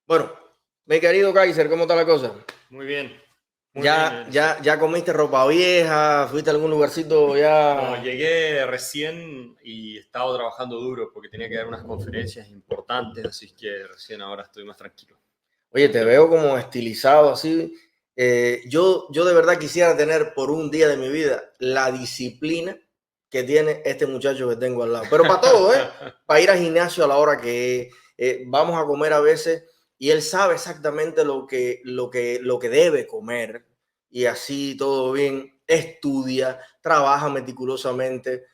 Bueno, mi querido Kaiser, ¿cómo está la cosa? Muy bien, muy bien. ¿Ya comiste ropa vieja? ¿Fuiste a algún lugarcito No, ya? llegué recién y he estado trabajando duro porque tenía que dar unas conferencias importantes, así que recién ahora estoy más tranquilo. Oye, te veo como estilizado así. Yo de verdad quisiera tener por un día de mi vida la disciplina que tiene este muchacho que tengo al lado. Pero para todo, ¿eh? Para ir al gimnasio a la hora que vamos a comer a veces y él sabe exactamente lo que debe comer y así todo bien. Estudia, trabaja meticulosamente.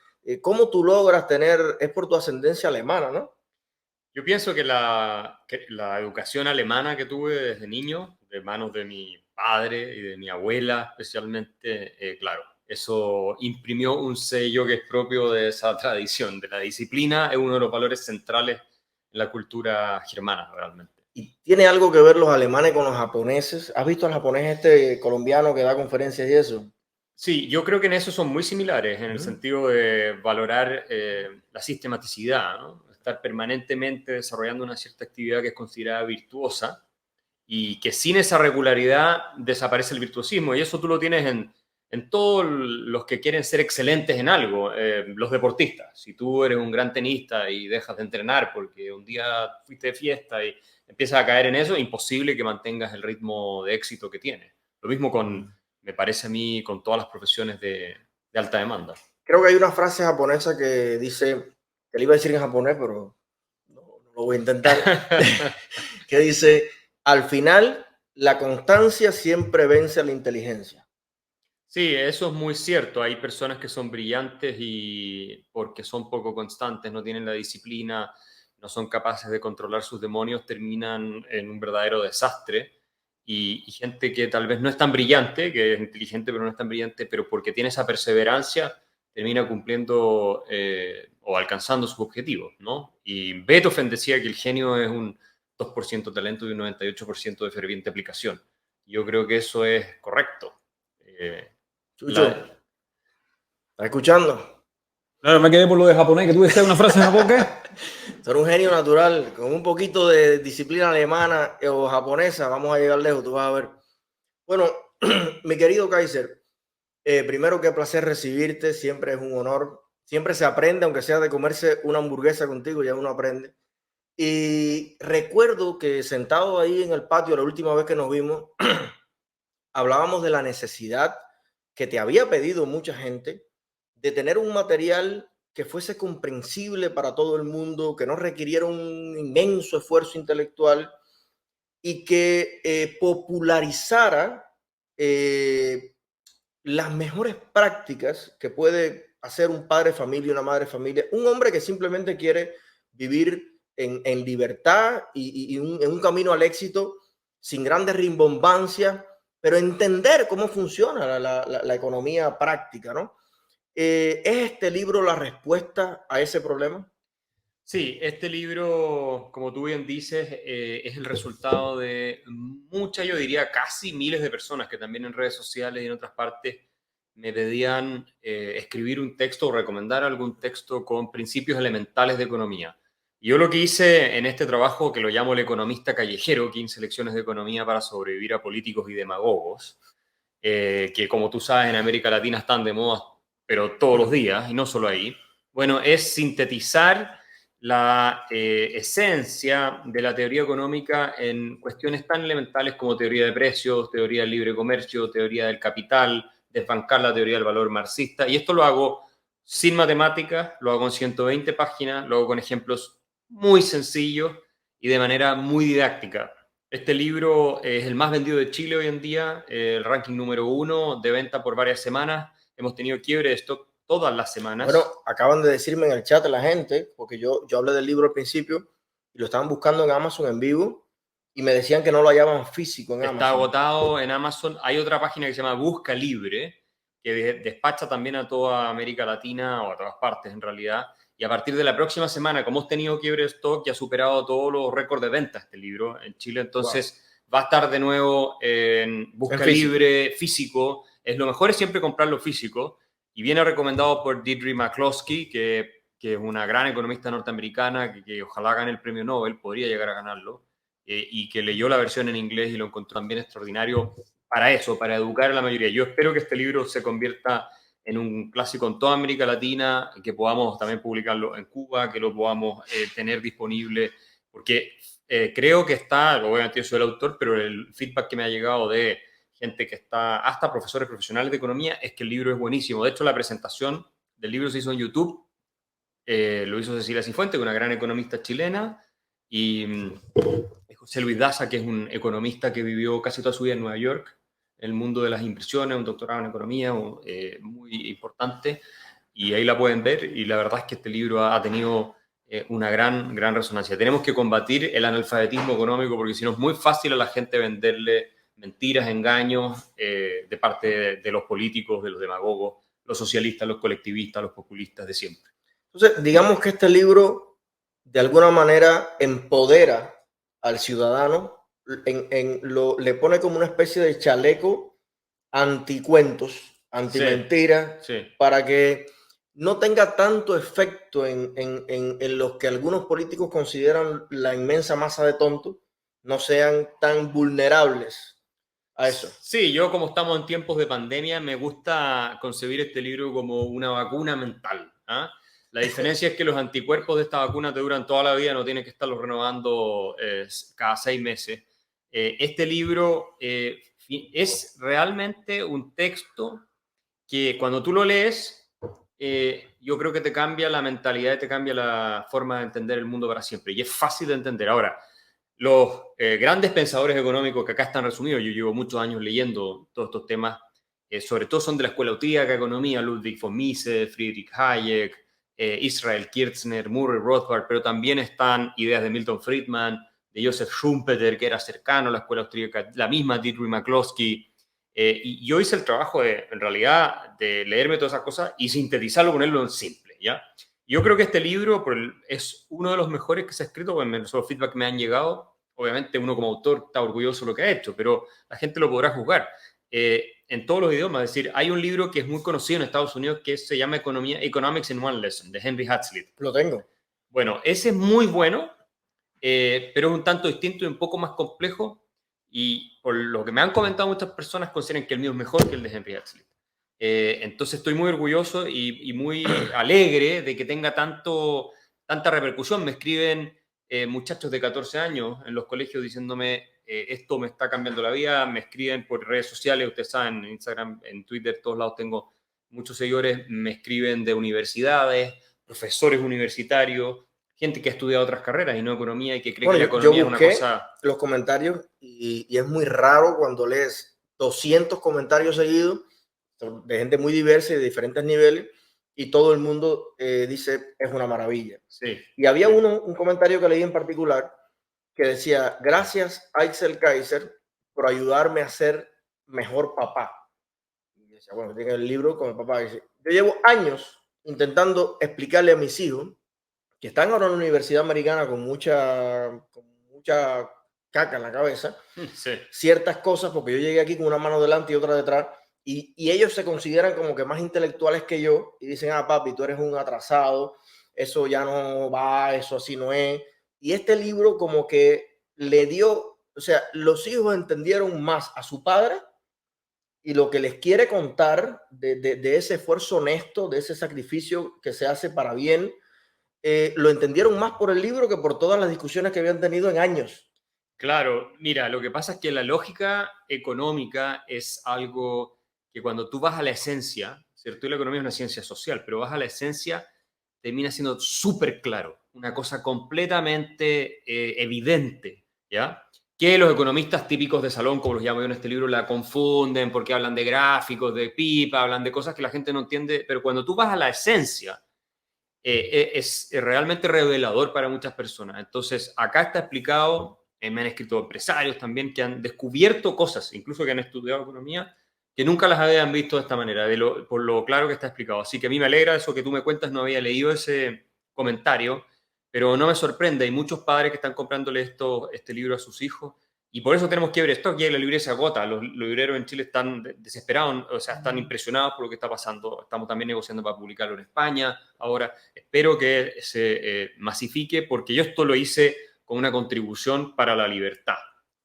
¿Cómo tú logras tener? Es por tu ascendencia alemana, ¿no? Yo pienso que la educación alemana que tuve desde niño, de manos de mi padre y de mi abuela especialmente, claro, eso imprimió un sello que es propio de esa tradición, de la disciplina, es uno de los valores centrales en la cultura germana realmente. Y tiene algo que ver los alemanes con los japoneses. ¿Has visto al japonés este colombiano que da conferencias y eso? Sí, yo creo que en eso son muy similares, en el Ujú. sentido de valorar la sistematicidad, ¿no? Estar permanentemente desarrollando una cierta actividad que es considerada virtuosa y que sin esa regularidad desaparece el virtuosismo. Y eso tú lo tienes en todos los que quieren ser excelentes en algo, los deportistas. Si tú eres un gran tenista y dejas de entrenar porque un día fuiste de fiesta y empiezas a caer en eso, imposible que mantengas el ritmo de éxito que tienes. Lo mismo con, Mm. me parece a mí, con todas las profesiones de alta demanda. Creo que hay una frase japonesa que dice, que le iba a decir en japonés, pero no lo voy a intentar, que dice, al final, la constancia siempre vence a la inteligencia. Sí, eso es muy cierto. Hay personas que son brillantes y porque son poco constantes, no tienen la disciplina, no son capaces de controlar sus demonios, terminan en un verdadero desastre. Y gente que tal vez no es tan brillante, que es inteligente pero no es tan brillante, pero porque tiene esa perseverancia, termina cumpliendo o alcanzando sus objetivos, ¿no? Y Beethoven decía que el genio es un 2% talento y un 98% de ferviente aplicación. Yo creo que eso es correcto. Eh, Chucho, la, ¿estás escuchando? Claro, me quedé por lo de japonés, que tú decías una frase en japonés, ¿qué? Tú eres un genio natural, con un poquito de disciplina alemana o japonesa, vamos a llegar lejos, tú vas a ver. Bueno, mi querido Kaiser, primero, qué placer recibirte, siempre es un honor. Siempre se aprende, aunque sea de comerse una hamburguesa contigo, ya uno aprende. Y recuerdo que sentado ahí en el patio la última vez que nos vimos, hablábamos de la necesidad que te había pedido mucha gente de tener un material que fuese comprensible para todo el mundo, que no requiriera un inmenso esfuerzo intelectual y que popularizara eh, las mejores prácticas que puede hacer un padre de familia, una madre de familia, un hombre que simplemente quiere vivir en libertad en un camino al éxito sin grandes rimbombancias, pero entender cómo funciona la economía práctica, ¿no? ¿Es este libro la respuesta a ese problema? sí, este libro, como tú bien dices, es el resultado de muchas, yo diría casi miles de personas que también en redes sociales y en otras partes me pedían escribir un texto o recomendar algún texto con principios elementales de economía. Y yo lo que hice en este trabajo, que lo llamo el economista callejero, 15 lecciones de economía para sobrevivir a políticos y demagogos, que como tú sabes en América Latina están de moda, pero todos los días, y no solo ahí, bueno, es sintetizar la esencia de la teoría económica en cuestiones tan elementales como teoría de precios, teoría del libre comercio, teoría del capital, desbancar la teoría del valor marxista. Y esto lo hago sin matemáticas, lo hago en 120 páginas, lo hago con ejemplos muy sencillos y de manera muy didáctica. Este libro es el más vendido de Chile hoy en día, el ranking número 1 de venta por varias semanas. Hemos tenido quiebre de stock todas las Bueno, semanas. acaban de decirme en el chat la gente, porque yo hablé del libro al principio y lo estaban buscando en Amazon en vivo y me decían que no lo hallaban físico en Está Amazon. agotado en Amazon. Hay otra página que se llama Busca Libre, que despacha también a toda América Latina o a todas partes en realidad. Y a partir de la próxima semana, como hemos tenido quiebre de stock, ya ha superado todos los récords de venta este libro en Chile. Wow. Entonces va a estar de nuevo en En Busca físico. Libre, físico. Lo mejor es siempre comprarlo físico. Y viene recomendado por Deirdre McCloskey, que es una gran economista norteamericana que ojalá gane el premio Nobel, podría llegar a ganarlo. y que leyó la versión en inglés y lo encontró también extraordinario para eso, para educar a la mayoría. Yo espero que este libro se convierta en un clásico en toda América Latina, que podamos también publicarlo en Cuba, que lo podamos tener disponible, porque creo que está, obviamente yo soy el autor, pero el feedback que me ha llegado de gente que está, hasta profesores profesionales de economía, es que el libro es buenísimo. De hecho, la presentación del libro se hizo en YouTube, lo hizo Cecilia Cifuentes, una gran economista chilena, y José Luis Daza, que es un economista que vivió casi toda su vida en Nueva York, en el mundo de las inversiones, un doctorado en economía muy importante, y ahí la pueden ver, y la verdad es que este libro ha tenido una gran resonancia. Tenemos que combatir el analfabetismo económico, porque si no es muy fácil a la gente venderle mentiras, engaños de parte de los políticos, de los demagogos, los socialistas, los colectivistas, los populistas de siempre. Entonces, digamos que este libro de alguna manera empodera al ciudadano, le pone como una especie de chaleco anticuentos, antimentiras, sí. para que no tenga tanto efecto en los que algunos políticos consideran la inmensa masa de tontos, no sean tan vulnerables a eso. Sí, yo como estamos en tiempos de pandemia, me gusta concebir este libro como una vacuna mental. ¿Ah? La diferencia es que los anticuerpos de esta vacuna te duran toda la vida, no tienes que estarlos renovando cada 6 meses. Este libro es realmente un texto que cuando tú lo lees, yo creo que te cambia la mentalidad y te cambia la forma de entender el mundo para siempre. Y es fácil de entender. Ahora, los grandes pensadores económicos que acá están resumidos, yo llevo muchos años leyendo todos estos temas, sobre todo son de la escuela austríaca de economía, Ludwig von Mises, Friedrich Hayek, Israel Kirzner, Murray Rothbard, pero también están ideas de Milton Friedman, de Joseph Schumpeter, que era cercano a la escuela austríaca, la misma Dietrich McCloskey. Y yo hice el trabajo, en realidad, de leerme todas esas cosas y sintetizarlo, ponerlo en simple, ¿ya? Yo creo que este libro es uno de los mejores que se ha escrito, porque los feedback que me han llegado, obviamente uno como autor está orgulloso de lo que ha hecho, pero la gente lo podrá juzgar en todos los idiomas. Es decir, hay un libro que es muy conocido en Estados Unidos que se llama Economics in One Lesson, de Henry Hazlitt. Lo tengo. Bueno, ese es muy bueno, pero es un tanto distinto y un poco más complejo, y por lo que me han comentado muchas personas consideran que el mío es mejor que el de Henry Hazlitt. Entonces estoy muy orgulloso y muy alegre de que tenga tanta repercusión. Me escriben muchachos de 14 años en los colegios diciéndome esto me está cambiando la vida. Me escriben por redes sociales, ustedes saben, en Instagram, en Twitter, todos lados tengo muchos seguidores. Me escriben de universidades, profesores universitarios, gente que ha estudiado otras carreras y no economía y que cree que la economía es una cosa... los comentarios y es muy raro cuando lees 200 comentarios seguidos de gente muy diversa y de diferentes niveles, y todo el mundo dice es una maravilla. Sí. Y había un comentario que leí en particular que decía: gracias Axel Kaiser por ayudarme a ser mejor papá. Y decía, bueno, tiene el libro con el papá. Dice, yo llevo años intentando explicarle a mis hijos que están ahora en la universidad americana con mucha caca en la cabeza, Sí. ciertas cosas, porque yo llegué aquí con una mano delante y otra detrás, y ellos se consideran como que más intelectuales que yo, y dicen, ah, papi, tú eres un atrasado, eso ya no va, eso así no es. Y este libro como que le dio, o sea, los hijos entendieron más a su padre y lo que les quiere contar de ese esfuerzo honesto, de ese sacrificio que se hace para bien, lo entendieron más por el libro que por todas las discusiones que habían tenido en años. Claro, mira, lo que pasa es que la lógica económica es algo que cuando tú vas a la esencia, ¿cierto? Y la economía es una ciencia social, pero vas a la esencia, termina siendo súper claro, una cosa completamente evidente, ¿ya? Que los economistas típicos de salón, como los llamo yo en este libro, la confunden porque hablan de gráficos, de pipa, hablan de cosas que la gente no entiende, pero cuando tú vas a la esencia, es realmente revelador para muchas personas. Entonces, acá está explicado, me han escrito empresarios también que han descubierto cosas, incluso que han estudiado economía, que nunca las habían visto de esta manera, por lo claro que está explicado. Así que a mí me alegra eso que tú me cuentas, no había leído ese comentario, pero no me sorprende. Hay muchos padres que están comprándole este libro a sus hijos, y por eso tenemos que ver esto. Aquí la librería se agota, los libreros en Chile están desesperados, o sea, están impresionados por lo que está pasando. Estamos también negociando para publicarlo en España. Ahora espero que se masifique, porque yo esto lo hice con una contribución para la libertad,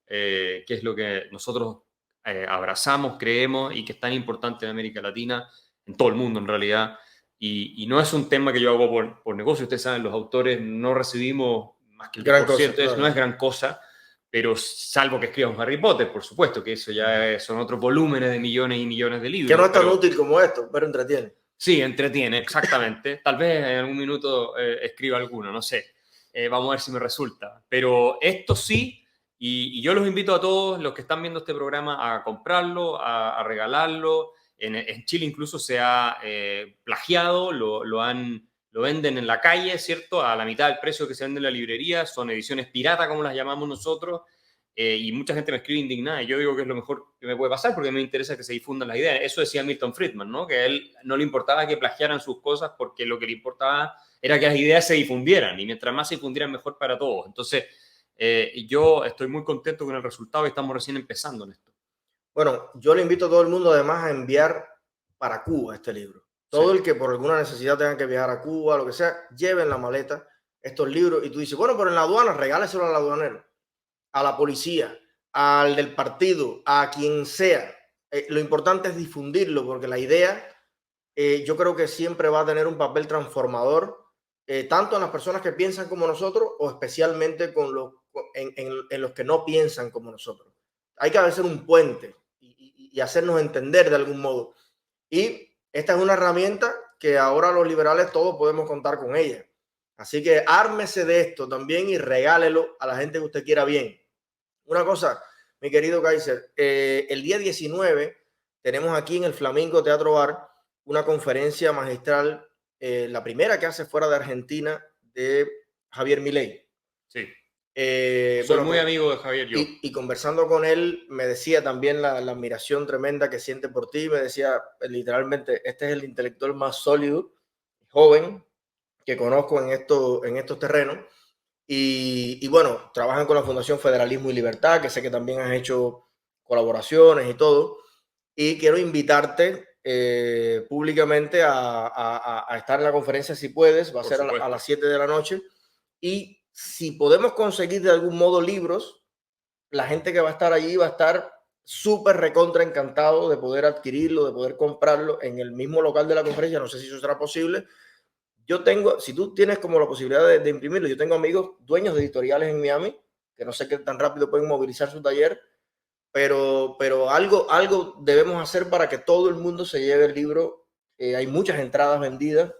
que es lo que nosotros abrazamos, creemos y que es tan importante en América Latina, en todo el mundo en realidad. Y no es un tema que yo hago por negocio. Ustedes saben, los autores no recibimos más que el 10%, Claro. no es gran cosa, pero salvo que escribas un Harry Potter, por supuesto, que eso ya son otros volúmenes de millones y millones de libros. Que no es tan útil como esto, pero entretiene. Sí, entretiene, exactamente. Tal vez en algún minuto escriba alguno, no sé. Vamos a ver si me resulta. Pero esto sí, y yo los invito a todos los que están viendo este programa a comprarlo, a regalarlo. En Chile incluso se ha plagiado, lo venden en la calle, ¿cierto? A la mitad del precio que se vende en la librería. Son ediciones pirata, como las llamamos nosotros. Y mucha gente me escribe indignada. Y yo digo que es lo mejor que me puede pasar porque me interesa que se difundan las ideas. Eso decía Milton Friedman, ¿no? Que a él no le importaba que plagiaran sus cosas porque lo que le importaba era que las ideas se difundieran. Y mientras más se difundieran, mejor para todos. Entonces, yo estoy muy contento con el resultado y estamos recién empezando en esto. Bueno, yo le invito a todo el mundo además a enviar para Cuba este libro. Todo el que por alguna necesidad tenga que viajar a Cuba, lo que sea, lleve en la maleta estos libros. Y tú dices, bueno, pero en la aduana, regáleselo al aduanero, a la policía, al del partido, a quien sea. Lo importante es difundirlo porque la idea yo creo que siempre va a tener un papel transformador, tanto en las personas que piensan como nosotros o especialmente en los que no piensan como nosotros. Hay que hacer un puente y hacernos entender de algún modo. Y esta es una herramienta que ahora los liberales todos podemos contar con ella. Así que ármese de esto también y regálelo a la gente que usted quiera bien. Una cosa, mi querido Kaiser, el día 19 tenemos aquí en el Flamingo Teatro Bar una conferencia magistral, la primera que hace fuera de Argentina, de Javier Milei. Sí. Soy muy bueno, amigo de Javier yo. Y conversando con él, me decía también la admiración tremenda que siente por ti. Me decía literalmente, este es el intelectual más sólido, joven, que conozco en estos terrenos. Y bueno, trabajan con la Fundación Federalismo y Libertad, que sé que también has hecho colaboraciones y todo. Y quiero invitarte públicamente a estar en la conferencia si puedes. Va a ser a las 7 de la noche. Y si podemos conseguir de algún modo libros, la gente que va a estar allí va a estar súper recontra encantado de poder adquirirlo, de poder comprarlo en el mismo local de la conferencia. No sé si eso será posible. Yo tengo, si tú tienes como la posibilidad de imprimirlo, yo tengo amigos dueños de editoriales en Miami, que no sé qué tan rápido pueden movilizar su taller, pero algo debemos hacer para que todo el mundo se lleve el libro. Hay muchas entradas vendidas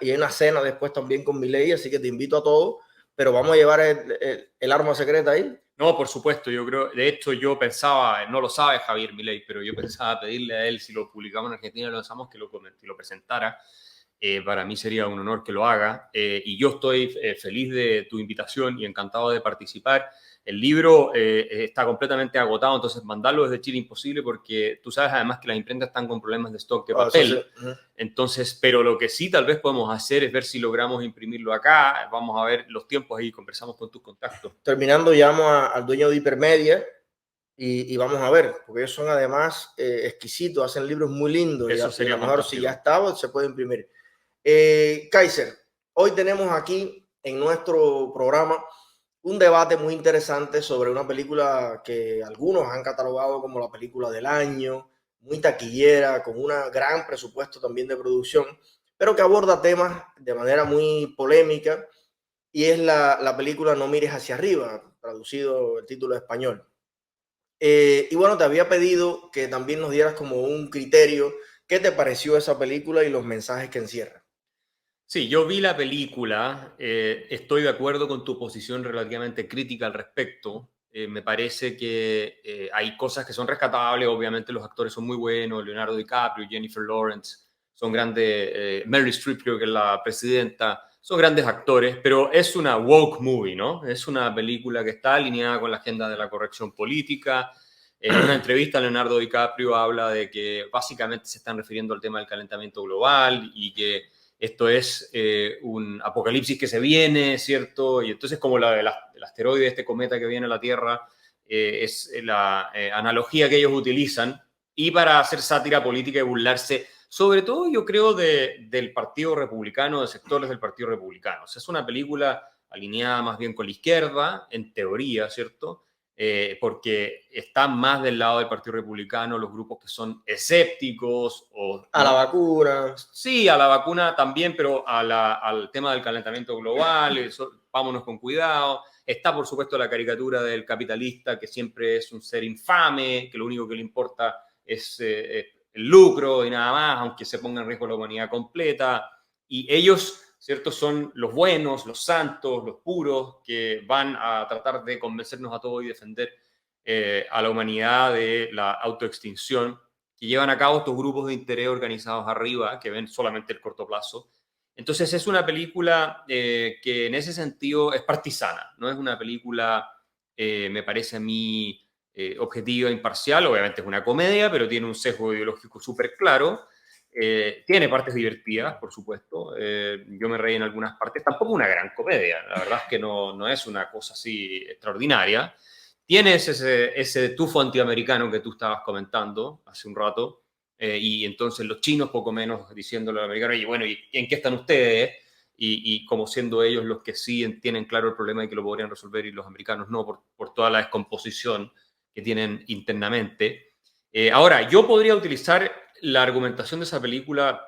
y hay una cena después también con Milei, así que te invito a todos, pero vamos a llevar el arma secreta ahí. No, por supuesto, yo creo, de hecho yo pensaba, no lo sabe Javier Milei, pero yo pensaba pedirle a él, si lo publicamos en Argentina, lo lanzamos, que lo presentara. Para mí sería un honor que lo haga y yo estoy feliz de tu invitación y encantado de participar. El libro está completamente agotado, entonces mandarlo desde Chile imposible porque tú sabes además que las imprentas están con problemas de stock de papel. Sí. Entonces, pero lo que sí tal vez podemos hacer es ver si logramos imprimirlo acá. Vamos a ver los tiempos ahí, conversamos con tus contactos. Terminando, llamo al dueño de Hipermedia y vamos a ver, porque ellos son además exquisitos, hacen libros muy lindos. Eso y sería a lo mejor fantástico. Si ya estaba, se puede imprimir. Kaiser, hoy tenemos aquí en nuestro programa un debate muy interesante sobre una película que algunos han catalogado como la película del año, muy taquillera, con un gran presupuesto también de producción, pero que aborda temas de manera muy polémica, y es la película No mires hacia arriba, traducido el título español. Y bueno, te había pedido que también nos dieras como un criterio. ¿Qué te pareció esa película y los mensajes que encierra? Sí, yo vi la película, estoy de acuerdo con tu posición relativamente crítica al respecto. Me parece que hay cosas que son rescatables, obviamente los actores son muy buenos, Leonardo DiCaprio, Jennifer Lawrence, son grandes, Meryl Streep creo que es la presidenta, son grandes actores, pero es una woke movie, ¿no? Es una película que está alineada con la agenda de la corrección política. En una entrevista Leonardo DiCaprio habla de que básicamente se están refiriendo al tema del calentamiento global y que esto es un apocalipsis que se viene, ¿cierto? Y entonces como el asteroide, este cometa que viene a la Tierra, es la analogía que ellos utilizan y para hacer sátira política y burlarse, sobre todo yo creo del Partido Republicano, de sectores del Partido Republicano. O sea, es una película alineada más bien con la izquierda, en teoría, ¿cierto? Porque están más del lado del Partido Republicano los grupos que son escépticos o A la vacuna. sí, a la vacuna también, pero al tema del calentamiento global, eso, vámonos con cuidado. Está, por supuesto, la caricatura del capitalista, que siempre es un ser infame, que lo único que le importa es el lucro y nada más, aunque se ponga en riesgo la humanidad completa. Y ellos, ¿cierto?, son los buenos, los santos, los puros, que van a tratar de convencernos a todos y defender a la humanidad de la autoextinción, que llevan a cabo estos grupos de interés organizados arriba, que ven solamente el corto plazo. Entonces es una película que en ese sentido es partisana, no es una película, me parece a mí, objetiva, imparcial. Obviamente es una comedia, pero tiene un sesgo ideológico súper claro. Tiene partes divertidas, por supuesto. Yo me reí en algunas partes. Tampoco una gran comedia. La verdad es que no es una cosa así extraordinaria. Tienes ese tufo antiamericano que tú estabas comentando hace un rato. Y entonces los chinos poco menos diciéndole a los americanos, y bueno, ¿y en qué están ustedes? Y como siendo ellos los que sí tienen claro el problema y que lo podrían resolver y los americanos no, por toda la descomposición que tienen internamente. Ahora, yo podría utilizar la argumentación de esa película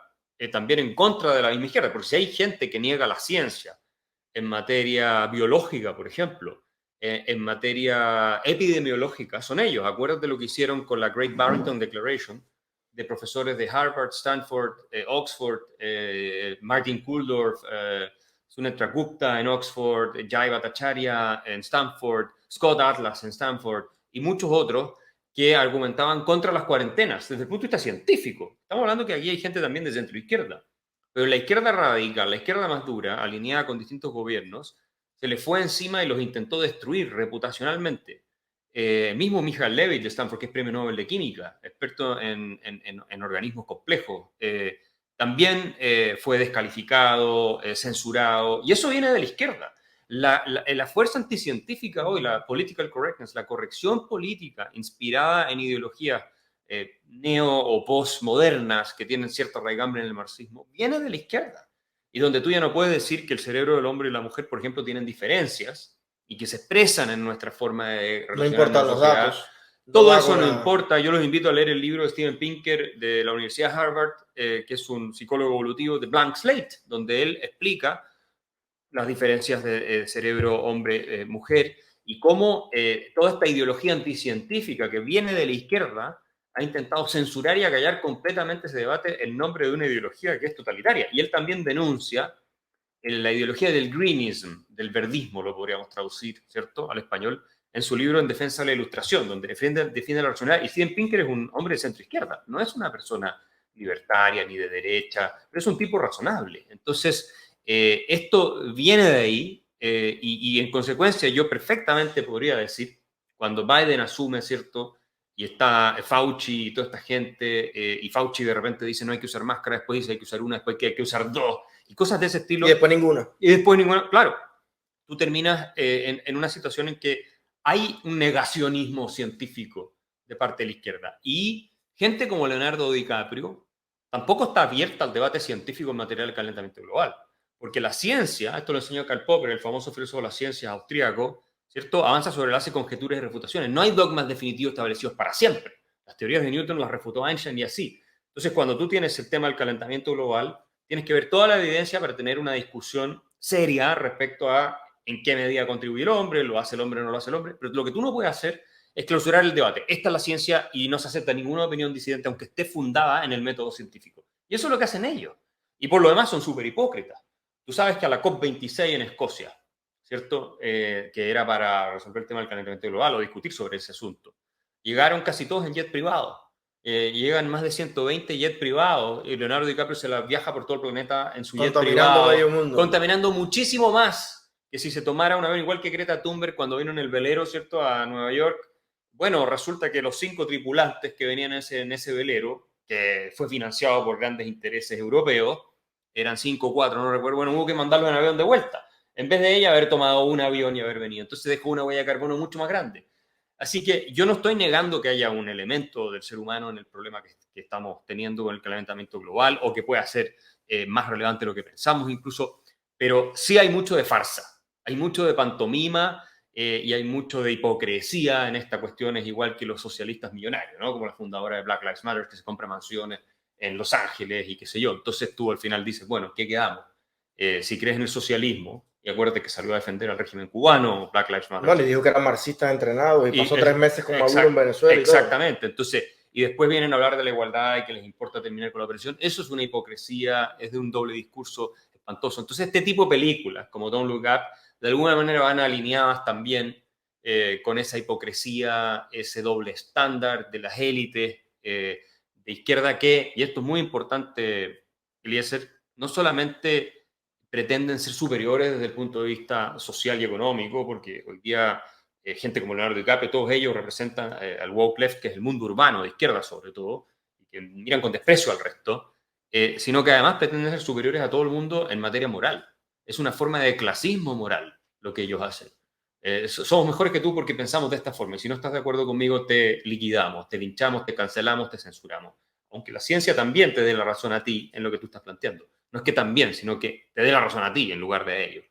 también en contra de la misma izquierda, porque si hay gente que niega la ciencia en materia biológica, por ejemplo, en materia epidemiológica, son ellos. Acuérdate lo que hicieron con la Great Barrington Declaration, de profesores de Harvard, Stanford, Oxford, Martin Kulldorff, Sunetra Gupta en Oxford, Jai Bhattacharya en Stanford, Scott Atlas en Stanford y muchos otros que argumentaban contra las cuarentenas desde el punto de vista científico. Estamos hablando que aquí hay gente también de centro-izquierda, pero la izquierda radical, la izquierda más dura, alineada con distintos gobiernos, se le fue encima y los intentó destruir reputacionalmente. Mismo Michael Levitt de Stanford, que es premio Nobel de Química, experto en organismos complejos, también fue descalificado, censurado, y eso viene de la izquierda. La fuerza anticientífica hoy, la political correctness, la corrección política inspirada en ideologías neo o postmodernas que tienen cierta raigambre en el marxismo, viene de la izquierda. Y donde tú ya no puedes decir que el cerebro del hombre y la mujer, por ejemplo, tienen diferencias y que se expresan en nuestra forma de relacionarnos. No importan los datos. Todo eso no importa. Yo los invito a leer el libro de Steven Pinker de la Universidad de Harvard, que es un psicólogo evolutivo, de Blank Slate, donde él explica las diferencias de cerebro hombre-mujer y cómo toda esta ideología anticientífica que viene de la izquierda ha intentado censurar y acallar completamente ese debate en nombre de una ideología que es totalitaria. Y él también denuncia la ideología del greenism, del verdismo, lo podríamos traducir, ¿cierto?, al español, en su libro En defensa de la ilustración, donde defiende la racionalidad. Y Steven Pinker es un hombre de centro-izquierda, no es una persona libertaria ni de derecha, pero es un tipo razonable. Entonces, esto viene de ahí y en consecuencia yo perfectamente podría decir, cuando Biden asume, ¿cierto?, y está Fauci y toda esta gente, y Fauci de repente dice no hay que usar máscara, después dice hay que usar una, después que hay que usar dos, y cosas de ese estilo. Y después ninguna. Y después ninguna. Claro, tú terminas en una situación en que hay un negacionismo científico de parte de la izquierda. Y gente como Leonardo DiCaprio tampoco está abierta al debate científico en materia del calentamiento global. Porque la ciencia, esto lo enseñó Karl Popper, el famoso filósofo de la ciencia austríaco, ¿cierto?, avanza sobre la base de conjeturas y refutaciones. No hay dogmas definitivos establecidos para siempre. Las teorías de Newton las refutó Einstein y así. Entonces, cuando tú tienes el tema del calentamiento global, tienes que ver toda la evidencia para tener una discusión seria respecto a en qué medida contribuye el hombre, lo hace el hombre o no lo hace el hombre. Pero lo que tú no puedes hacer es clausurar el debate. Esta es la ciencia y no se acepta ninguna opinión disidente, aunque esté fundada en el método científico. Y eso es lo que hacen ellos. Y por lo demás son súper hipócritas. Tú sabes que a la COP26 en Escocia, ¿cierto?, que era para resolver el tema del calentamiento global o discutir sobre ese asunto, llegaron casi todos en jet privado. Llegan más de 120 jets privados y Leonardo DiCaprio se la viaja por todo el planeta en su jet privado, medio mundo, contaminando muchísimo más que si se tomara un avión, igual que Greta Thunberg cuando vino en el velero, ¿cierto?, a Nueva York. Bueno, resulta que los 5 tripulantes que venían en ese velero, que fue financiado por grandes intereses europeos, eran 5 o 4, no recuerdo, bueno, hubo que mandarlo en avión de vuelta, en vez de ella haber tomado un avión y haber venido. Entonces dejó una huella de carbono mucho más grande. Así que yo no estoy negando que haya un elemento del ser humano en el problema que estamos teniendo con el calentamiento global o que pueda ser más relevante de lo que pensamos incluso, pero sí hay mucho de farsa. hay mucho de pantomima y hay mucho de hipocresía en esta cuestión, es igual que los socialistas millonarios, ¿no? Como la fundadora de Black Lives Matter, que se compra mansiones en Los Ángeles y qué sé yo. Entonces tú al final dices, bueno, ¿qué quedamos? Si crees en el socialismo, y acuérdate que salió a defender al régimen cubano, Black Lives Matter. No, le dijo que eran marxistas entrenados y pasó 3 meses con Maduro en Venezuela. Exactamente. Entonces, y después vienen a hablar de la igualdad y que les importa terminar con la opresión. Eso es una hipocresía, es de un doble discurso espantoso. Entonces, este tipo de películas, como Don't Look Up, de alguna manera van alineadas también con esa hipocresía, ese doble estándar de las élites de izquierda que, y esto es muy importante, Eliezer, no solamente pretenden ser superiores desde el punto de vista social y económico, porque hoy día gente como Leonardo DiCaprio, todos ellos representan al woke left, que es el mundo urbano, de izquierda sobre todo, y que miran con desprecio al resto, sino que además pretenden ser superiores a todo el mundo en materia moral. Es una forma de clasismo moral lo que ellos hacen. Somos mejores que tú porque pensamos de esta forma, y si no estás de acuerdo conmigo te liquidamos, te linchamos, te cancelamos, te censuramos. Aunque la ciencia también te dé la razón a ti en lo que tú estás planteando. No es que también, sino que te dé la razón a ti en lugar de ellos.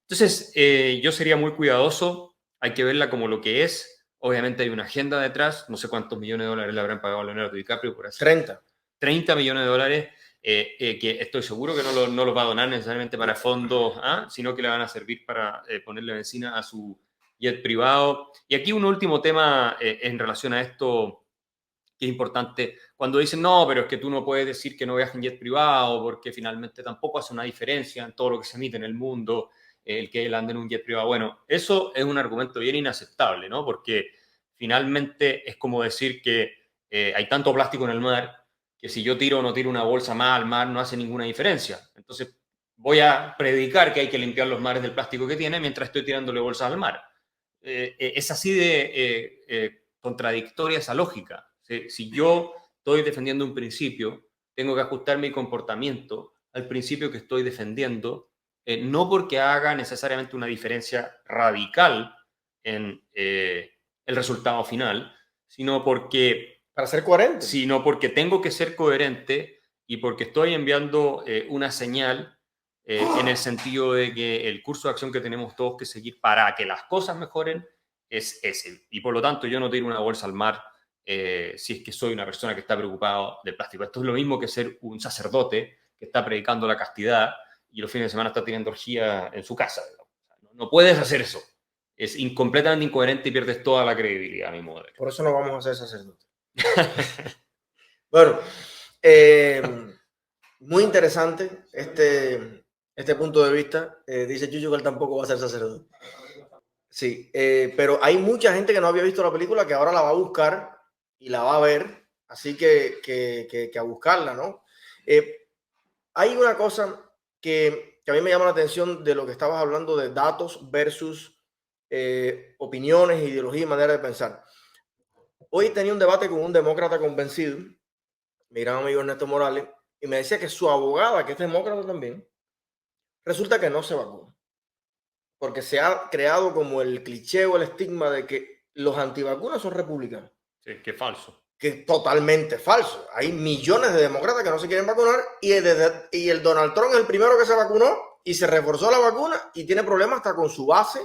Entonces, yo sería muy cuidadoso, hay que verla como lo que es. Obviamente hay una agenda detrás, no sé cuántos millones de dólares le habrán pagado a Leonardo DiCaprio por hacer 30 millones de dólares, que estoy seguro que no los va a donar necesariamente para fondos, sino que le van a servir para ponerle benzina a su jet privado. Y aquí un último tema en relación a esto, que es importante, cuando dicen, no, pero es que tú no puedes decir que no viajes en jet privado, porque finalmente tampoco hace una diferencia en todo lo que se emite en el mundo, el que él ande en un jet privado. Bueno, eso es un argumento bien inaceptable, ¿no? Porque finalmente es como decir que hay tanto plástico en el mar que si yo tiro o no tiro una bolsa más al mar no hace ninguna diferencia. Entonces voy a predicar que hay que limpiar los mares del plástico que tiene mientras estoy tirándole bolsas al mar. Es así de contradictoria esa lógica. Si yo estoy defendiendo un principio, tengo que ajustar mi comportamiento al principio que estoy defendiendo, no porque haga necesariamente una diferencia radical en el resultado final, sino porque... Para ser coherente. Sino porque tengo que ser coherente y porque estoy enviando una señal en el sentido de que el curso de acción que tenemos todos que seguir para que las cosas mejoren es ese. Y por lo tanto yo no tiro una bolsa al mar si es que soy una persona que está preocupada del plástico. Esto es lo mismo que ser un sacerdote que está predicando la castidad y los fines de semana está teniendo orgía en su casa. No puedes hacer eso. Es completamente incoherente y pierdes toda la credibilidad, a mi modo de ver. Por eso no vamos a ser sacerdotes. Bueno, muy interesante este punto de vista. Dice Chucho que él tampoco va a ser sacerdote. Sí, pero hay mucha gente que no había visto la película que ahora la va a buscar y la va a ver, así que a buscarla, ¿no? Hay una cosa que a mí me llama la atención de lo que estabas hablando de datos versus opiniones, ideología y manera de pensar. Hoy tenía un debate con un demócrata convencido, mi gran amigo Ernesto Morales, y me decía que su abogada, que es demócrata también, resulta que no se vacuna. Porque se ha creado como el cliché o el estigma de que los antivacunas son republicanos. Sí, que falso. Que es totalmente falso. Hay millones de demócratas que no se quieren vacunar y el Donald Trump es el primero que se vacunó y se reforzó la vacuna y tiene problemas hasta con su base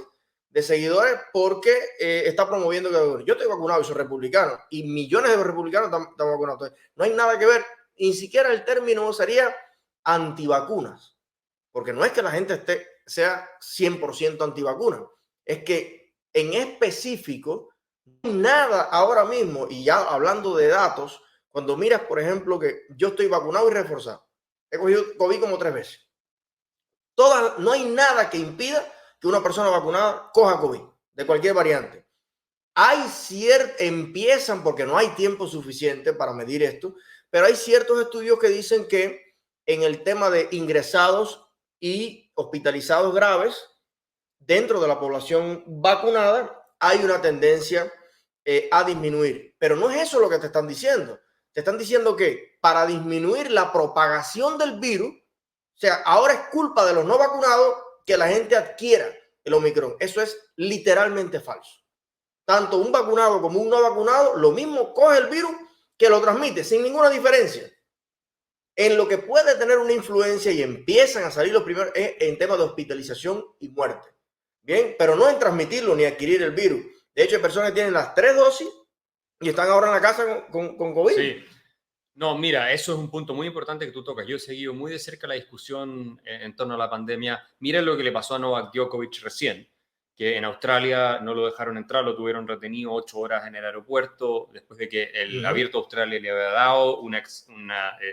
de seguidores porque está promoviendo que yo estoy vacunado y soy republicano y millones de republicanos están vacunados. Entonces, no hay nada que ver, ni siquiera el término sería antivacunas, porque no es que la gente sea 100% antivacuna, es que en específico no hay nada ahora mismo, y ya hablando de datos, cuando miras, por ejemplo, que yo estoy vacunado y reforzado, he cogido COVID como 3 veces, no hay nada que impida que una persona vacunada coja COVID, de cualquier variante. Empiezan, porque no hay tiempo suficiente para medir esto, pero hay ciertos estudios que dicen que en el tema de ingresados y hospitalizados graves, dentro de la población vacunada, hay una tendencia a disminuir. Pero no es eso lo que te están diciendo. Te están diciendo que para disminuir la propagación del virus, o sea, ahora es culpa de los no vacunados que la gente adquiera el Omicron. Eso es literalmente falso. Tanto un vacunado como un no vacunado, lo mismo coge el virus que lo transmite, sin ninguna diferencia. En lo que puede tener una influencia y empiezan a salir los primeros es en temas de hospitalización y muerte. Bien, pero no en transmitirlo ni adquirir el virus. De hecho, hay personas que tienen las 3 dosis y están ahora en la casa con COVID. Sí. No, mira, eso es un punto muy importante que tú tocas. Yo he seguido muy de cerca la discusión en torno a la pandemia. Mira lo que le pasó a Novak Djokovic recién, que en Australia no lo dejaron entrar, lo tuvieron retenido 8 horas en el aeropuerto, después de que el Abierto de Australia le había dado una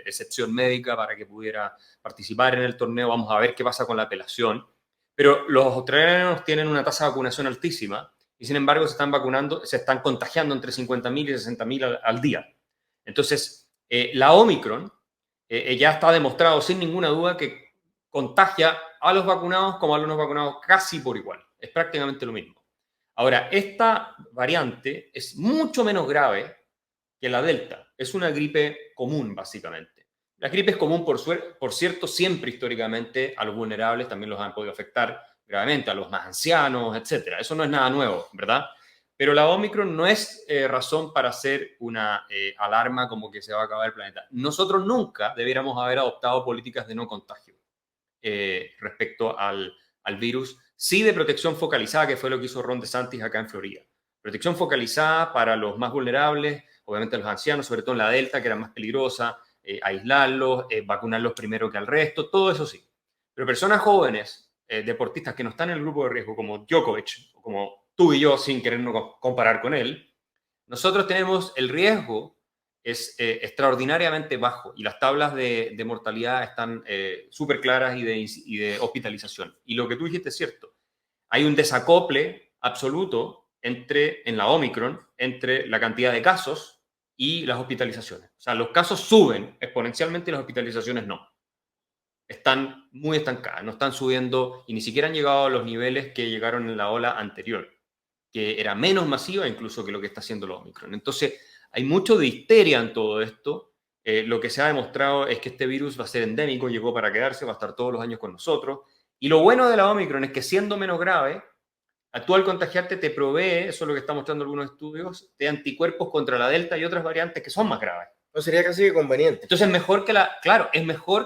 excepción médica para que pudiera participar en el torneo. Vamos a ver qué pasa con la apelación. Pero los australianos tienen una tasa de vacunación altísima y, sin embargo, se están contagiando entre 50.000 y 60.000 al día. Entonces, la Omicron ya está demostrado sin ninguna duda que contagia a los vacunados como a los no vacunados casi por igual. Es prácticamente lo mismo. Ahora, esta variante es mucho menos grave que la Delta. Es una gripe común, básicamente. La gripe es común, por cierto, siempre históricamente a los vulnerables también los han podido afectar gravemente, a los más ancianos, etc. Eso no es nada nuevo, ¿verdad? Pero la Omicron no es razón para hacer una alarma como que se va a acabar el planeta. Nosotros nunca debiéramos haber adoptado políticas de no contagio respecto al virus. Sí, de protección focalizada, que fue lo que hizo Ron DeSantis acá en Florida. Protección focalizada para los más vulnerables, obviamente los ancianos, sobre todo en la Delta, que era más peligrosa, aislarlos, vacunarlos primero que al resto, todo eso sí. Pero personas jóvenes, deportistas que no están en el grupo de riesgo, como Djokovic, o como tú y yo, sin querernos comparar con él, nosotros tenemos el riesgo es extraordinariamente bajo y las tablas de mortalidad están súper claras y de hospitalización. Y lo que tú dijiste es cierto. Hay un desacople absoluto en la Omicron entre la cantidad de casos y las hospitalizaciones. O sea, los casos suben exponencialmente y las hospitalizaciones no. Están muy estancadas, no están subiendo y ni siquiera han llegado a los niveles que llegaron en la ola anterior, que era menos masiva incluso que lo que está haciendo la Omicron. Entonces, hay mucho de histeria en todo esto. Lo que se ha demostrado es que este virus va a ser endémico, llegó para quedarse, va a estar todos los años con nosotros. Y lo bueno de la Omicron es que, siendo menos grave, tú al contagiarte te provee, eso es lo que están mostrando algunos estudios, de anticuerpos contra la Delta y otras variantes que son más graves. No sería casi conveniente. Entonces, es mejor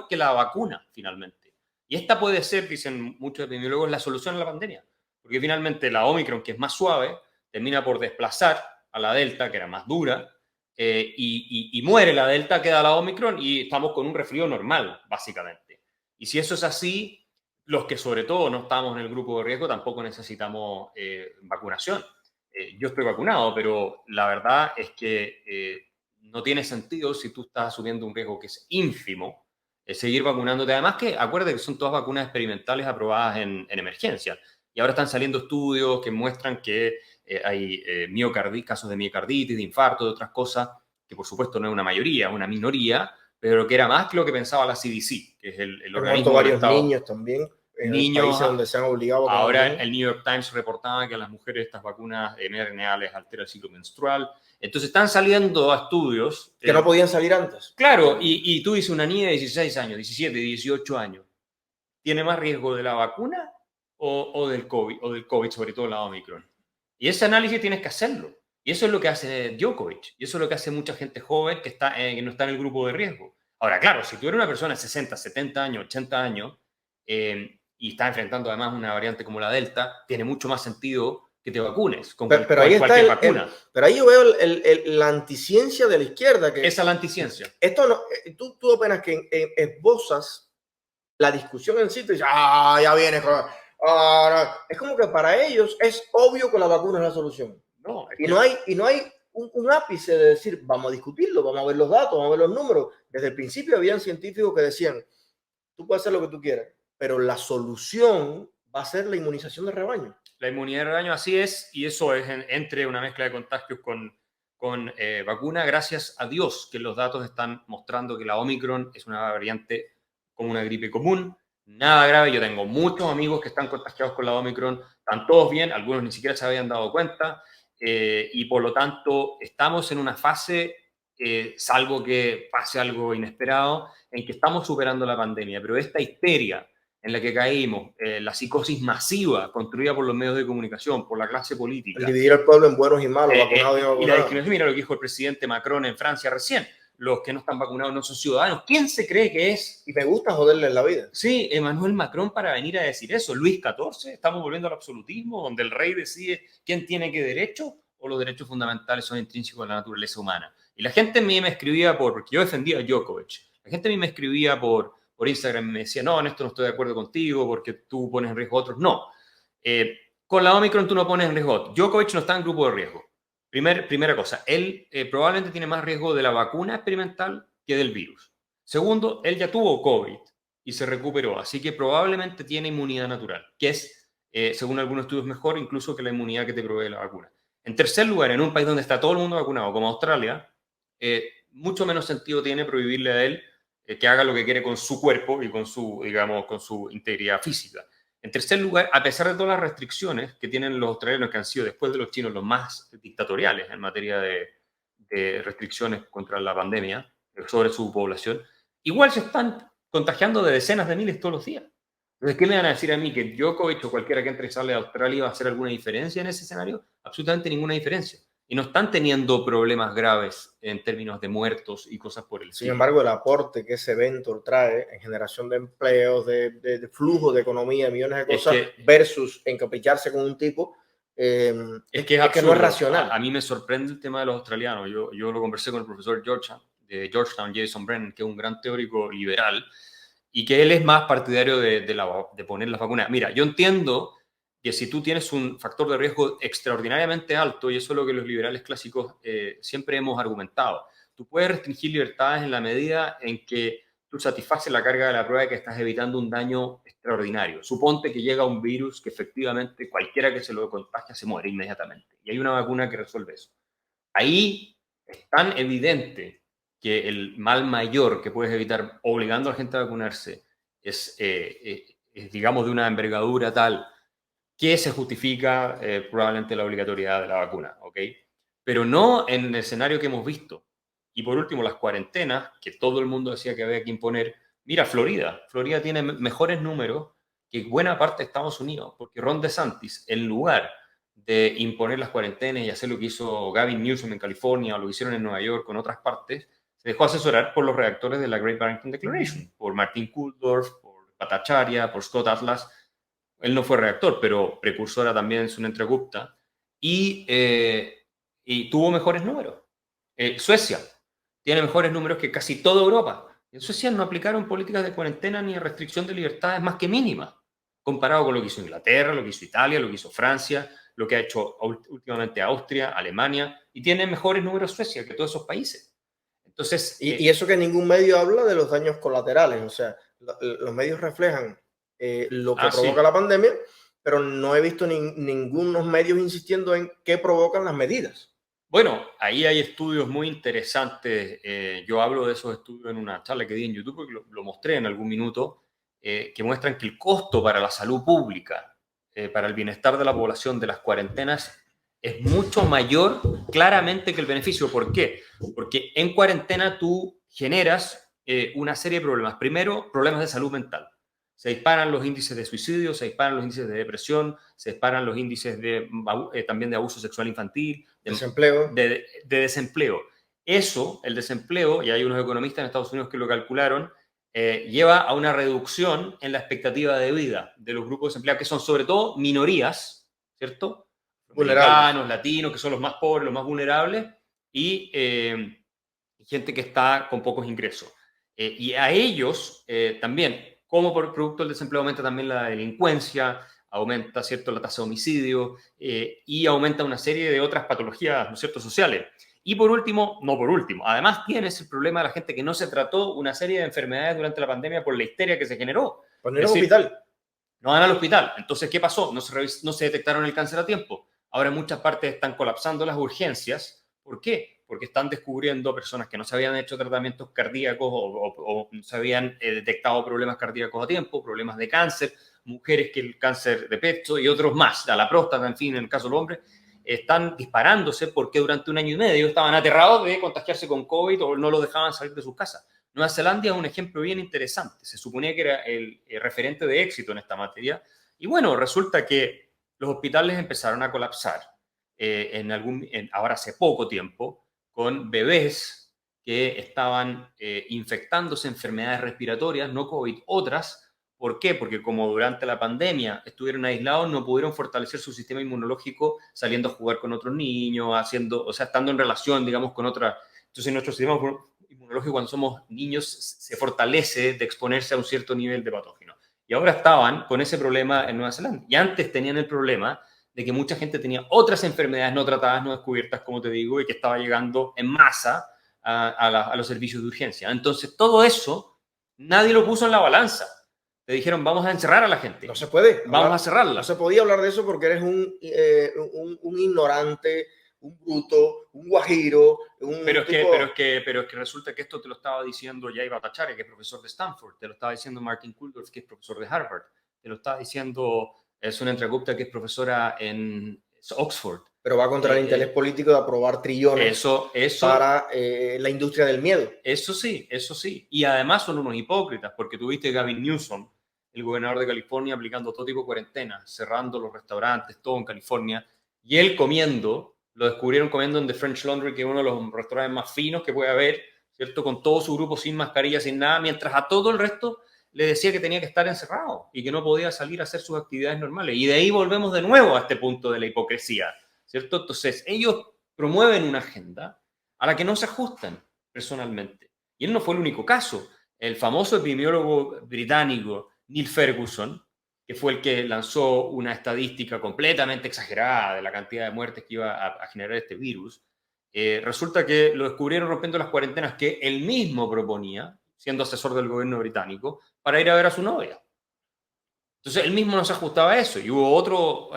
que la vacuna, finalmente. Y esta puede ser, dicen muchos epidemiólogos, la solución a la pandemia. Porque finalmente la Omicron, que es más suave, termina por desplazar a la Delta, que era más dura, y muere la Delta, queda la Omicron y estamos con un resfrío normal, básicamente. Y si eso es así, los que sobre todo no estamos en el grupo de riesgo tampoco necesitamos vacunación. Yo estoy vacunado, pero la verdad es que no tiene sentido, si tú estás asumiendo un riesgo que es ínfimo, seguir vacunándote. Además que acuérdate que son todas vacunas experimentales aprobadas en emergencia. Y ahora están saliendo estudios que muestran que hay casos de miocarditis, de infarto, de otras cosas, que por supuesto no es una mayoría, es una minoría, pero que era más que lo que pensaba la CDC, que es el organismo varios niños también. En niños, países donde se han obligado a ahora el New York Times reportaba que a las mujeres estas vacunas de mRNA les altera el ciclo menstrual. Entonces están saliendo estudios que no podían salir antes. Claro, y tú dices, una niña de 16 años, 17, 18 años, ¿tiene más riesgo de la vacuna o del COVID, sobre todo la Omicron? Y ese análisis tienes que hacerlo. Y eso es lo que hace Djokovic. Y eso es lo que hace mucha gente joven que no está en el grupo de riesgo. Ahora, claro, si tú eres una persona de 60, 70 años, 80 años, y estás enfrentando además una variante como la Delta, tiene mucho más sentido que te vacunes con pero ahí cualquier está vacuna. Pero ahí yo veo la anticiencia de la izquierda. Esa es la anticiencia. Esto no, tú apenas que esbozas la discusión en sí, te dices, ya viene. Es como que para ellos es obvio que la vacuna es la solución. No, y no hay un ápice de decir, vamos a discutirlo, vamos a ver los datos, vamos a ver los números. Desde el principio habían científicos que decían, tú puedes hacer lo que tú quieras, pero la solución va a ser la inmunización de rebaño. La inmunidad de rebaño, así es, y eso es entre una mezcla de contagios con vacuna. Gracias a Dios que los datos están mostrando que la Omicron es una variante como una gripe común, nada grave. Yo tengo muchos amigos que están contagiados con la Omicron, están todos bien, algunos ni siquiera se habían dado cuenta, y por lo tanto estamos en una fase, salvo que pase algo inesperado, en que estamos superando la pandemia, pero esta histeria en la que caímos, la psicosis masiva construida por los medios de comunicación, por la clase política. El dividir al pueblo en buenos y malos, vacunados y no vacunados. Y la discriminación, mira lo que dijo el presidente Macron en Francia recién. los que no están vacunados no son ciudadanos. ¿Quién se cree que es? Y me gusta joderle la vida. Sí, Emmanuel Macron para venir a decir eso. Luis XIV, estamos volviendo al absolutismo, donde el rey decide quién tiene qué derecho o los derechos fundamentales son intrínsecos a la naturaleza humana. Y la gente a mí me escribía porque yo defendía a Djokovic. La gente a mí me escribía por Instagram y me decía, no, en esto no estoy de acuerdo contigo porque tú pones en riesgo a otros. No. Con la Omicron tú no pones en riesgo a otros. Djokovic no está en grupo de riesgo. Primera cosa, él probablemente tiene más riesgo de la vacuna experimental que del virus. Segundo, él ya tuvo COVID y se recuperó, así que probablemente tiene inmunidad natural, que es, según algunos estudios, mejor incluso que la inmunidad que te provee la vacuna. En tercer lugar, en un país donde está todo el mundo vacunado, como Australia, mucho menos sentido tiene prohibirle a él que haga lo que quiere con su cuerpo y con su, digamos, con su integridad física. En tercer lugar, a pesar de todas las restricciones que tienen los australianos, que han sido después de los chinos los más dictatoriales en materia de restricciones contra la pandemia sobre su población, igual se están contagiando de decenas de miles todos los días. Entonces, ¿qué me van a decir a mí? ¿Que Djokovic o cualquiera que entre y sale de Australia va a hacer alguna diferencia en ese escenario? Absolutamente ninguna diferencia. Y no están teniendo problemas graves en términos de muertos y cosas por el estilo. Sin embargo, el aporte que ese evento trae en generación de empleos, de flujo de economía, millones de cosas, versus encapricharse con un tipo, es que no es racional. A mí me sorprende el tema de los australianos. Yo lo conversé con el profesor de Georgetown, Jason Brennan, que es un gran teórico liberal, y que él es más partidario de poner las vacunas. Mira, yo entiendo que si tú tienes un factor de riesgo extraordinariamente alto, y eso es lo que los liberales clásicos siempre hemos argumentado, tú puedes restringir libertades en la medida en que tú satisfaces la carga de la prueba de que estás evitando un daño extraordinario. Suponte que llega un virus que efectivamente cualquiera que se lo contagia se muere inmediatamente, y hay una vacuna que resuelve eso. Ahí es tan evidente que el mal mayor que puedes evitar obligando a la gente a vacunarse es digamos, de una envergadura tal que se justifica probablemente la obligatoriedad de la vacuna, ¿ok? Pero no en el escenario que hemos visto. Y por último, las cuarentenas, que todo el mundo decía que había que imponer. Mira, Florida tiene mejores números que buena parte de Estados Unidos, porque Ron DeSantis, en lugar de imponer las cuarentenas y hacer lo que hizo Gavin Newsom en California o lo que hicieron en Nueva York con otras partes, se dejó asesorar por los redactores de la Great Barrington Declaration, por Martin Kulldorff, por Bhattacharya, por Scott Atlas. Él no fue redactor, pero precursora también en Sunetra-Gupta, y tuvo mejores números. Suecia tiene mejores números que casi toda Europa. En Suecia no aplicaron políticas de cuarentena ni de restricción de libertades más que mínimas, comparado con lo que hizo Inglaterra, lo que hizo Italia, lo que hizo Francia, lo que ha hecho últimamente Austria, Alemania, y tiene mejores números Suecia que todos esos países. Entonces, y eso que ningún medio habla de los daños colaterales, o sea, los medios reflejan lo que provoca la pandemia, pero no he visto ningunos medios insistiendo en qué provocan las medidas. Bueno, ahí hay estudios muy interesantes. Yo hablo de esos estudios en una charla que di en YouTube, porque lo mostré en algún minuto, que muestran que el costo para la salud pública, para el bienestar de la población de las cuarentenas, es mucho mayor claramente que el beneficio. ¿Por qué? Porque en cuarentena tú generas una serie de problemas. Primero, problemas de salud mental. Se disparan los índices de suicidio, se disparan los índices de depresión, se disparan los índices también de abuso sexual infantil, de desempleo. Eso, el desempleo, y hay unos economistas en Estados Unidos que lo calcularon, lleva a una reducción en la expectativa de vida de los grupos desempleados, que son sobre todo minorías, ¿cierto? Americanos, latinos, que son los más pobres, los más vulnerables, y gente que está con pocos ingresos. Y a ellos también, como por producto del desempleo, aumenta también la delincuencia, aumenta, ¿cierto?, la tasa de homicidio y aumenta una serie de otras patologías, ¿no es cierto?, sociales. Y por último, además tienes el problema de la gente que no se trató una serie de enfermedades durante la pandemia por la histeria que se generó. Pues no al hospital. No van al hospital. Entonces, ¿qué pasó? No se detectaron el cáncer a tiempo. Ahora en muchas partes están colapsando las urgencias. ¿Por qué? Porque están descubriendo personas que no se habían hecho tratamientos cardíacos o no se habían detectado problemas cardíacos a tiempo, problemas de cáncer, mujeres que el cáncer de pecho y otros más, a la próstata, en fin, en el caso del hombre, están disparándose porque durante 1 año y medio estaban aterrados de contagiarse con COVID o no lo dejaban salir de sus casas. Nueva Zelanda es un ejemplo bien interesante. Se suponía que era el referente de éxito en esta materia. Y bueno, resulta que los hospitales empezaron a colapsar ahora hace poco tiempo, con bebés que estaban infectándose enfermedades respiratorias, no COVID, otras. ¿Por qué? Porque como durante la pandemia estuvieron aislados, no pudieron fortalecer su sistema inmunológico saliendo a jugar con otros niños, estando en relación, digamos, con otras. Entonces, nuestro sistema inmunológico cuando somos niños se fortalece de exponerse a un cierto nivel de patógeno. Y ahora estaban con ese problema en Nueva Zelanda. Y antes tenían el problema de que mucha gente tenía otras enfermedades no tratadas, no descubiertas, como te digo, y que estaba llegando en masa a los servicios de urgencia. Entonces, todo eso, nadie lo puso en la balanza. Te dijeron, vamos a encerrar a la gente. No se puede. Vamos a cerrarla. No se podía hablar de eso porque eres un ignorante, un bruto, un guajiro, Pero es que resulta que esto te lo estaba diciendo Jay Bhattacharya, que es profesor de Stanford, te lo estaba diciendo Martin Kulldorff, que es profesor de Harvard, te lo estaba diciendo Sunendra Gupta, que es profesora en Oxford. Pero va contra el interés político de aprobar trillones para la industria del miedo. Eso sí. Y además son unos hipócritas, porque tuviste Gavin Newsom, el gobernador de California, aplicando todo tipo de cuarentena, cerrando los restaurantes, todo en California, y él comiendo, lo descubrieron comiendo en The French Laundry, que es uno de los restaurantes más finos que puede haber, ¿cierto? Con todo su grupo sin mascarilla, sin nada, mientras a todo el resto le decía que tenía que estar encerrado y que no podía salir a hacer sus actividades normales. Y de ahí volvemos de nuevo a este punto de la hipocresía, ¿cierto? Entonces, ellos promueven una agenda a la que no se ajustan personalmente. Y él no fue el único caso. El famoso epidemiólogo británico Neil Ferguson, que fue el que lanzó una estadística completamente exagerada de la cantidad de muertes que iba a generar este virus, resulta que lo descubrieron rompiendo las cuarentenas que él mismo proponía, siendo asesor del gobierno británico, para ir a ver a su novia. Entonces, él mismo no se ajustaba a eso. Y hubo otro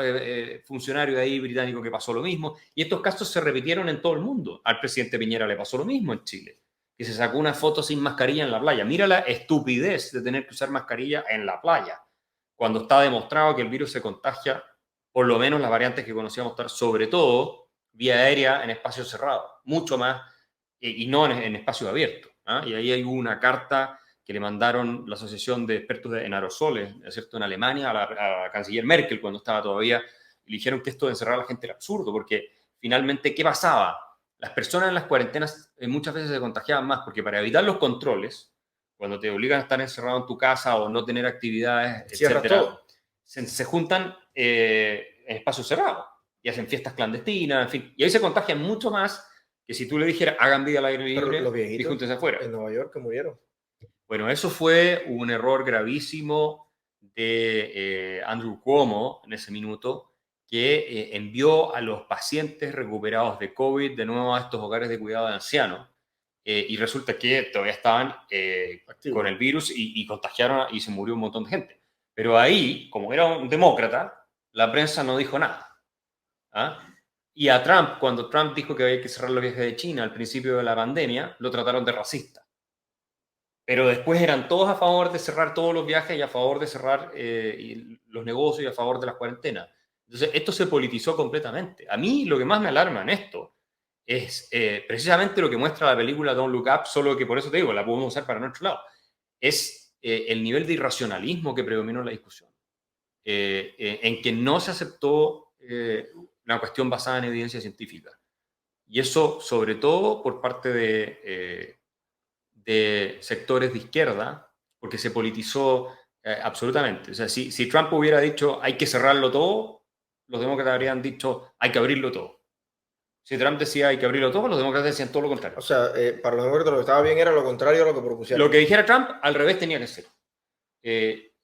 funcionario de ahí británico que pasó lo mismo. Y estos casos se repitieron en todo el mundo. Al presidente Piñera le pasó lo mismo en Chile, que se sacó una foto sin mascarilla en la playa. Mira la estupidez de tener que usar mascarilla en la playa, cuando está demostrado que el virus se contagia, por lo menos las variantes que conocíamos, sobre todo vía aérea en espacios cerrados, mucho más, y no en espacios abiertos. Y ahí hay una carta que le mandaron la Asociación de Expertos en Aerosoles, ¿cierto?, en Alemania, a la canciller Merkel, cuando estaba todavía, y le dijeron que esto de encerrar a la gente era absurdo, porque finalmente, ¿qué pasaba? Las personas en las cuarentenas muchas veces se contagiaban más, porque para evitar los controles, cuando te obligan a estar encerrado en tu casa o no tener actividades, etcétera, se juntan en espacios cerrados y hacen fiestas clandestinas, en fin, y ahí se contagian mucho más que si tú le dijeras, hagan vida al aire libre y júntense afuera. En Nueva York que murieron. Bueno, eso fue un error gravísimo de Andrew Cuomo en ese minuto, que envió a los pacientes recuperados de COVID de nuevo a estos hogares de cuidado de ancianos. Y resulta que todavía estaban con el virus y contagiaron y se murió un montón de gente. Pero ahí, como era un demócrata, la prensa no dijo nada. Y a Trump, cuando Trump dijo que había que cerrar los viajes de China al principio de la pandemia, lo trataron de racista. Pero después eran todos a favor de cerrar todos los viajes y a favor de cerrar los negocios y a favor de las cuarentenas. Entonces, esto se politizó completamente. A mí lo que más me alarma en esto es precisamente lo que muestra la película Don't Look Up, solo que por eso te digo, la podemos usar para nuestro lado. Es el nivel de irracionalismo que predominó en la discusión, en que no se aceptó una cuestión basada en evidencia científica. Y eso, sobre todo, por parte de sectores de izquierda, porque se politizó absolutamente. O sea, si Trump hubiera dicho hay que cerrarlo todo, los demócratas habrían dicho hay que abrirlo todo. Si Trump decía hay que abrirlo todo, los demócratas decían todo lo contrario. O sea, para los demócratas lo que estaba bien era lo contrario a lo que propusieron. Lo que dijera Trump, al revés tenía que ser.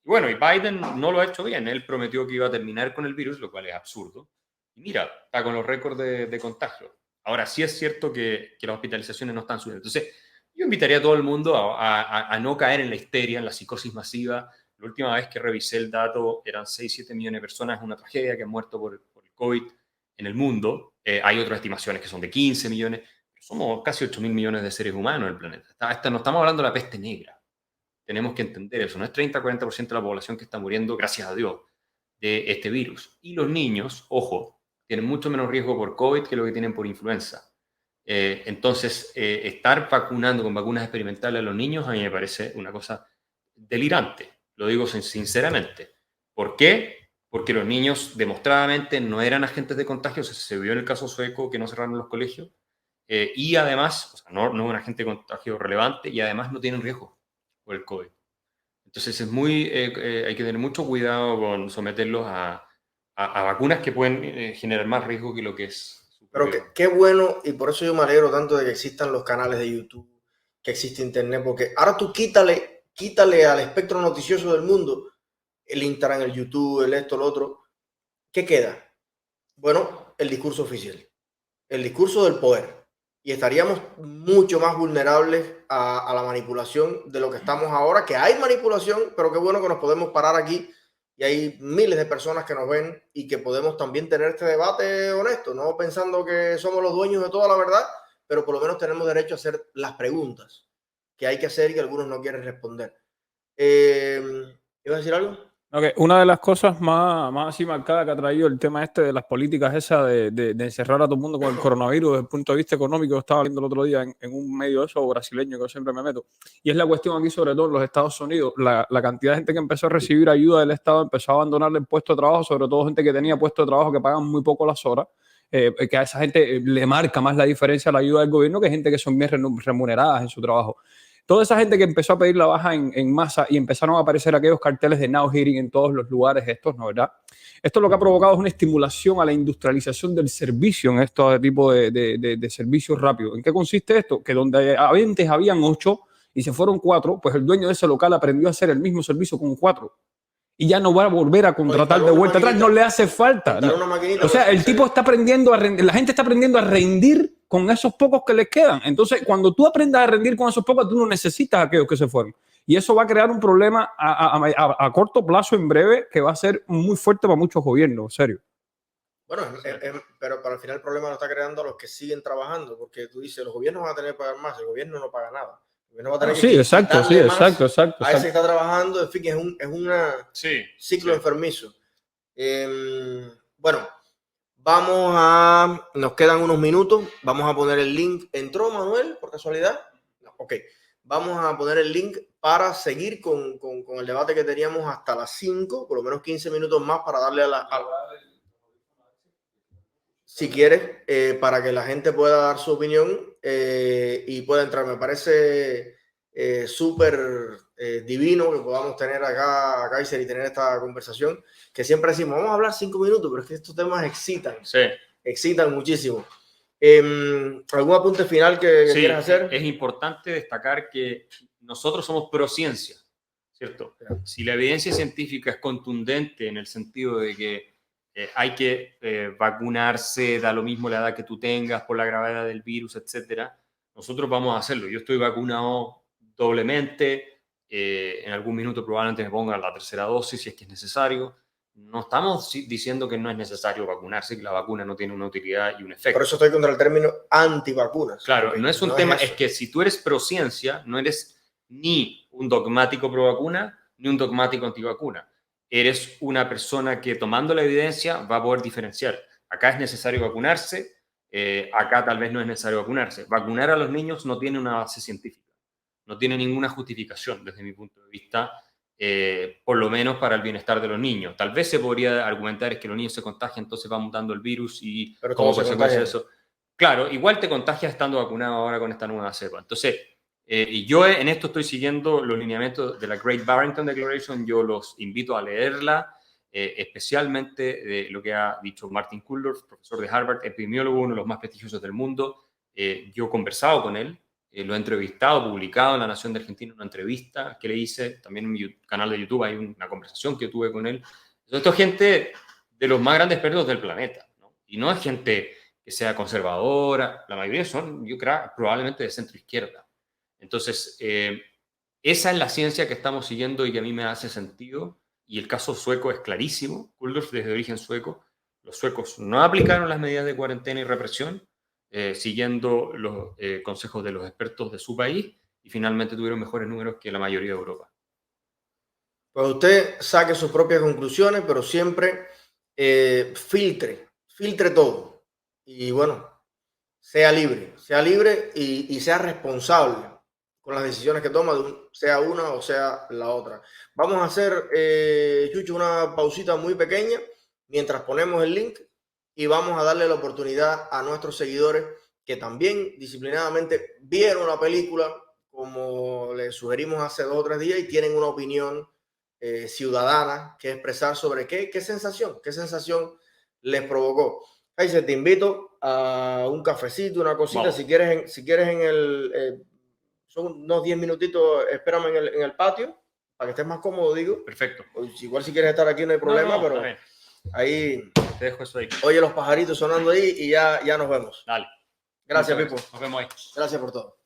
Bueno, y Biden no lo ha hecho bien. Él prometió que iba a terminar con el virus, lo cual es absurdo. Y mira, está con los récords de contagio. Ahora, sí es cierto que las hospitalizaciones no están subiendo. Entonces, yo invitaría a todo el mundo a no caer en la histeria, en la psicosis masiva. La última vez que revisé el dato eran 6-7 millones de personas. Es una tragedia que han muerto por el COVID en el mundo. Hay otras estimaciones que son de 15 millones. Pero somos casi 8.000 millones de seres humanos en el planeta. No estamos hablando de la peste negra. Tenemos que entender eso. No es 30-40% de la población que está muriendo, gracias a Dios, de este virus. Y los niños, ojo, tienen mucho menos riesgo por COVID que lo que tienen por influenza. Entonces, estar vacunando con vacunas experimentales a los niños a mí me parece una cosa delirante, lo digo sinceramente. ¿Por qué? Porque los niños demostradamente no eran agentes de contagio, se vio en el caso sueco que no cerraron los colegios, y además, o sea, no es un agente de contagio relevante y además no tienen riesgo por el COVID. Entonces hay que tener mucho cuidado con someterlos a vacunas que pueden generar más riesgo que lo que es su Pero propio. qué bueno, y por eso yo me alegro tanto de que existan los canales de YouTube, que existe Internet, porque ahora tú quítale al espectro noticioso del mundo el Instagram, el YouTube, el esto, el otro. ¿Qué queda? Bueno, el discurso oficial, el discurso del poder. Y estaríamos mucho más vulnerables a la manipulación de lo que estamos ahora, que hay manipulación, pero qué bueno que nos podemos parar aquí y hay miles de personas que nos ven y que podemos también tener este debate honesto, no pensando que somos los dueños de toda la verdad, pero por lo menos tenemos derecho a hacer las preguntas que hay que hacer y que algunos no quieren responder. ¿Ibas a decir algo? Okay. Una de las cosas más así marcadas que ha traído el tema este de las políticas esa de encerrar a todo el mundo con el coronavirus desde el punto de vista económico, estaba viendo el otro día en un medio de eso brasileño que yo siempre me meto, y es la cuestión aquí sobre todo en los Estados Unidos, la cantidad de gente que empezó a recibir ayuda del Estado empezó a abandonarle el puesto de trabajo, sobre todo gente que tenía puesto de trabajo que pagan muy poco las horas, que a esa gente le marca más la diferencia la ayuda del gobierno que gente que son bien remuneradas en su trabajo. Toda esa gente que empezó a pedir la baja en masa y empezaron a aparecer aquellos carteles de now hearing en todos los lugares estos, ¿no? ¿Verdad? Esto lo que ha provocado es una estimulación a la industrialización del servicio en este tipo de servicios rápidos. ¿En qué consiste esto? Que donde antes habían 8 y se fueron 4, pues el dueño de ese local aprendió a hacer el mismo servicio con 4. Y ya no va a volver a contratar de vuelta atrás, no le hace falta. No. O sea, el tipo está aprendiendo a rendir, la gente está aprendiendo a rendir con esos pocos que les quedan. Entonces, cuando tú aprendas a rendir con esos pocos, tú no necesitas a aquellos que se fueron. Y eso va a crear un problema a corto plazo, en breve, que va a ser muy fuerte para muchos gobiernos, en serio. Bueno, pero al final el problema lo está creando a los que siguen trabajando, porque tú dices, los gobiernos van a tener que pagar más, el gobierno no paga nada. El gobierno va a tener sí, que exacto, sí, exacto. A ese que está trabajando, en fin, es un ciclo enfermizo. Bueno, nos quedan unos minutos, vamos a poner el link. ¿Entró Manuel, por casualidad? No, ok. Vamos a poner el link para seguir con el debate que teníamos hasta las 5, por lo menos 15 minutos más para darle si quieres, para que la gente pueda dar su opinión y pueda entrar. Me parece súper divino que podamos tener acá a Kaiser y tener esta conversación, que siempre decimos, vamos a hablar 5 minutos, pero es que estos temas excitan muchísimo. ¿Algún apunte final que quieras hacer? Es importante destacar que nosotros somos pro ciencia, ¿cierto? Si la evidencia científica es contundente en el sentido de que hay que vacunarse, da lo mismo la edad que tú tengas, por la gravedad del virus, etcétera, nosotros vamos a hacerlo. Yo estoy vacunado doblemente, en algún minuto probablemente me pongan la tercera dosis si es que es necesario. No estamos diciendo que no es necesario vacunarse, que la vacuna no tiene una utilidad y un efecto. Por eso estoy contra el término antivacunas. Claro, no es un tema, es que si tú eres pro ciencia, no eres ni un dogmático pro vacuna, ni un dogmático antivacuna. Eres una persona que tomando la evidencia va a poder diferenciar. Acá es necesario vacunarse, acá tal vez no es necesario vacunarse. Vacunar a los niños no tiene una base científica, no tiene ninguna justificación desde mi punto de vista, por lo menos para el bienestar de los niños. Tal vez se podría argumentar es que los niños se contagian, entonces va mutando el virus y como consecuencia de eso. Claro, igual te contagias estando vacunado ahora con esta nueva cepa. Entonces, y yo en esto estoy siguiendo los lineamientos de la Great Barrington Declaration, yo los invito a leerla, especialmente de lo que ha dicho Martin Kulldorff, profesor de Harvard, epidemiólogo, uno de los más prestigiosos del mundo. Yo he conversado con él, lo he entrevistado, publicado en La Nación de Argentina una entrevista que le hice, también en mi canal de YouTube hay una conversación que tuve con él. Entonces, esto es gente de los más grandes expertos del planeta, ¿no? Y no es gente que sea conservadora, la mayoría son, yo creo, probablemente de centro izquierda. Entonces, esa es la ciencia que estamos siguiendo y que a mí me hace sentido, y el caso sueco es clarísimo. Kulldorff desde origen sueco, los suecos no aplicaron las medidas de cuarentena y represión, siguiendo los consejos de los expertos de su país, y finalmente tuvieron mejores números que la mayoría de Europa. Pues usted saque sus propias conclusiones, pero siempre filtre todo. Y bueno, sea libre y sea responsable con las decisiones que toma, sea una o sea la otra. Vamos a hacer, Chucho, una pausita muy pequeña mientras ponemos el link y vamos a darle la oportunidad a nuestros seguidores que también disciplinadamente vieron la película, como les sugerimos hace 2 o 3 días, y tienen una opinión ciudadana que expresar sobre qué sensación les provocó. Kaiser, te invito a un cafecito, una cosita. Vamos. Si quieres en el... son unos 10 minutitos, espérame en el patio, para que estés más cómodo, digo. Perfecto. Igual si quieres estar aquí no hay problema, pero está bien. ahí... Te dejo eso ahí. Oye los pajaritos sonando ahí y ya nos vemos. Dale. Gracias, Muchas Pipo. Nos vemos ahí. Gracias por todo.